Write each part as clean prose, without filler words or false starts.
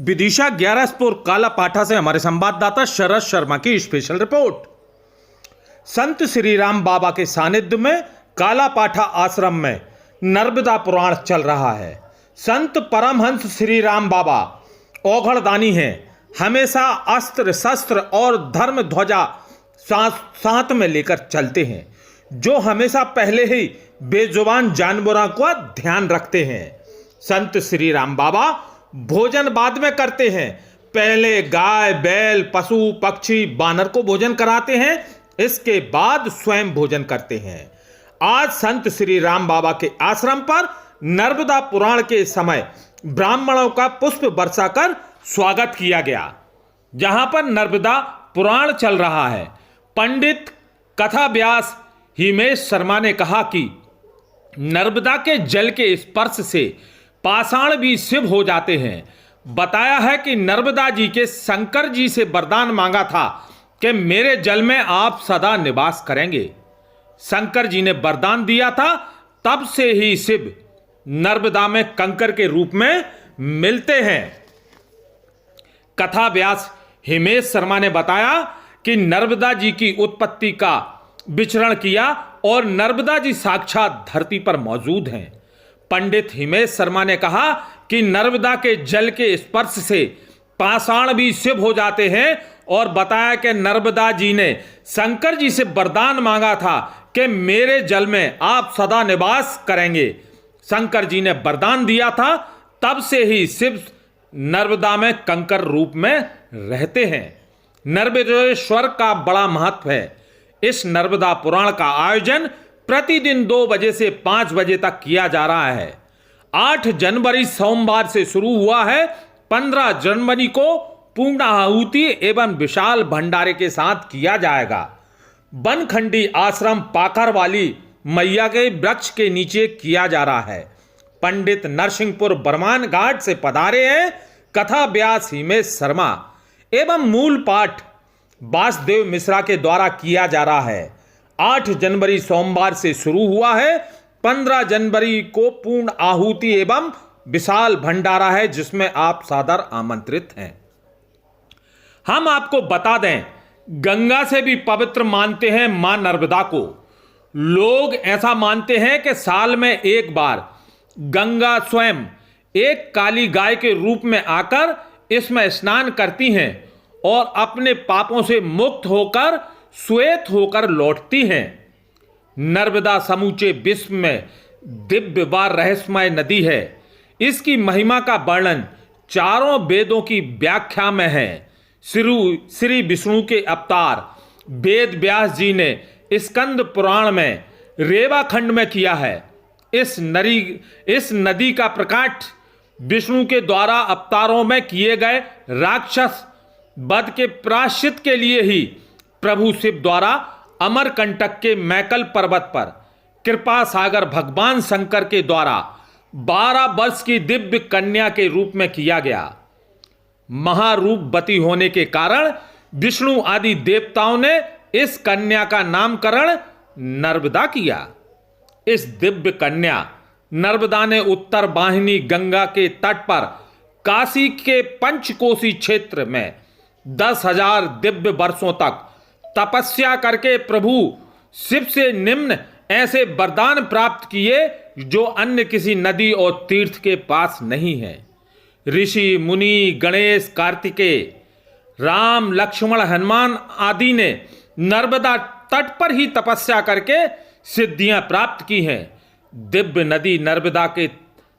विदिशा ग्यारसपुर कालापाठा से हमारे संवाददाता शरद शर्मा की स्पेशल रिपोर्ट। संत श्री राम बाबा के सानिध्य में कालापाठा आश्रम में नर्मदा पुराण चल रहा है। संत परमहंस श्री राम बाबा औघड़दानी हैं। हमेशा अस्त्र शस्त्र और धर्म ध्वजा साथ में लेकर चलते हैं, जो हमेशा पहले ही बेजुबान जानवरों का ध्यान रखते हैं। संत श्री राम बाबा भोजन बाद में करते हैं। पहले गाय बैल पशु पक्षी बानर को भोजन कराते हैं, इसके बाद स्वयं भोजन करते हैं। आज संत श्री राम बाबा के आश्रम पर नर्मदा पुराण के समय ब्राह्मणों का पुष्प वर्षा कर स्वागत किया गया। जहां पर नर्मदा पुराण चल रहा है, पंडित कथा व्यास हिमेश शर्मा ने कहा कि नर्मदा के जल के स्पर्श से पाषाण भी शिव हो जाते हैं। बताया है कि नर्मदा जी के शंकर जी से वरदान मांगा था कि मेरे जल में आप सदा निवास करेंगे। शंकर जी ने वरदान दिया था, तब से ही शिव नर्मदा में कंकर के रूप में मिलते हैं। कथा व्यास हिमेश शर्मा ने बताया कि नर्मदा जी की उत्पत्ति का विचरण किया और नर्मदा जी साक्षात धरती पर मौजूद हैं। पंडित हिमेश शर्मा ने कहा कि नर्मदा के जल के स्पर्श से पाषाण भी शिव हो जाते हैं और बताया कि नर्मदा जी ने शंकर जी से वरदान मांगा था कि मेरे जल में आप सदा निवास करेंगे। शंकर जी ने वरदान दिया था, तब से ही शिव नर्मदा में कंकर रूप में रहते हैं। नर्मदेश्वर का बड़ा महत्व है। इस नर्मदा पुराण का आयोजन प्रतिदिन 2 बजे से 5 बजे तक किया जा रहा है। 8 जनवरी सोमवार से शुरू हुआ है। 15 जनवरी को पूर्ण आहुति एवं विशाल भंडारे के साथ किया जाएगा। बनखंडी आश्रम पाकर वाली मैया के वृक्ष के नीचे किया जा रहा है। पंडित नरसिंहपुर बरमान घाट से पधारे हैं कथा व्यास हिमेश शर्मा एवं मूल पाठ वासुदेव मिश्रा के द्वारा किया जा रहा है। 8 जनवरी सोमवार से शुरू हुआ है। 15 जनवरी को पूर्ण आहुति एवं विशाल भंडारा है, जिसमें आप सादर आमंत्रित हैं। हम आपको बता दें, गंगा से भी पवित्र मानते हैं मां नर्मदा को। लोग ऐसा मानते हैं कि साल में एक बार गंगा स्वयं एक काली गाय के रूप में आकर इसमें स्नान करती हैं और अपने पापों से मुक्त होकर श्वेत होकर लौटती हैं। नर्मदा समूचे विश्व में दिव्य व रहस्यमय नदी है। इसकी महिमा का वर्णन चारों वेदों की व्याख्या में है। श्री विष्णु के अवतार वेद व्यास जी ने स्कंद पुराण में रेवाखंड में किया है। इस नदी का प्रकाट विष्णु के द्वारा अवतारों में किए गए राक्षस वध के प्रायश्चित के लिए ही प्रभु शिव द्वारा अमरकंटक के मैकल पर्वत पर कृपा सागर भगवान शंकर के द्वारा 12 वर्ष की दिव्य कन्या के रूप में किया गया। महारूपवती होने के कारण विष्णु आदि देवताओं ने इस कन्या का नामकरण नर्मदा किया। इस दिव्य कन्या नर्मदा ने उत्तर वाहिनी गंगा के तट पर काशी के पंचकोशी क्षेत्र में 10,000 दिव्य वर्षों तक तपस्या करके प्रभु शिव से निम्न ऐसे वरदान प्राप्त किए जो अन्य किसी नदी और तीर्थ के पास नहीं है। ऋषि मुनि गणेश कार्तिकेय राम लक्ष्मण हनुमान आदि ने नर्मदा तट पर ही तपस्या करके सिद्धियां प्राप्त की हैं। दिव्य नदी नर्मदा के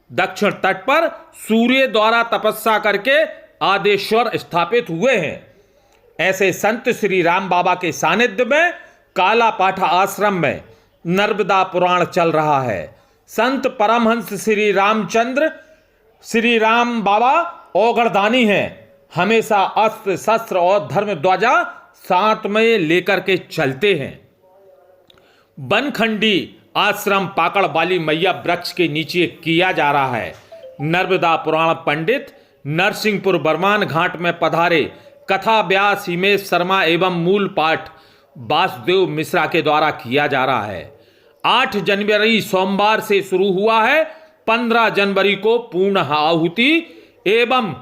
दक्षिण तट पर सूर्य द्वारा तपस्या करके आदेश्वर स्थापित हुए हैं। ऐसे संत श्री राम बाबा के सानिध्य में कालापाठा आश्रम में नर्मदा पुराण चल रहा है। संत परमहंस श्री राम बाबा औघड़दानी हैं। हमेशा अस्त्र शस्त्र और धर्म ध्वजा साथ में लेकर के चलते हैं। बनखंडी आश्रम पाकड़ वाली मैया वृक्ष के नीचे किया जा रहा है। नर्मदा पुराण पंडित नरसिंहपुर बरमान घाट में पधारे कथा व्यास हिमेश शर्मा एवं मूल पाठ वासुदेव मिश्रा के द्वारा किया जा रहा है। 8 जनवरी सोमवार से शुरू हुआ है। 15 जनवरी को पूर्ण आहुति एवं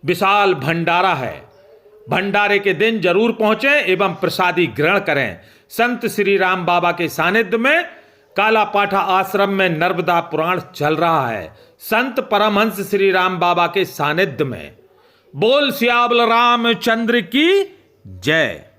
विशाल भंडारा है। भंडारे के दिन जरूर पहुंचें एवं प्रसादी ग्रहण करें। संत श्री राम बाबा के सानिध्य में कालापाठा आश्रम में नर्मदा पुराण चल रहा है। संत परमहंस श्री राम बाबा के सानिध्य में। बोल सियावल रामचंद्र की जय।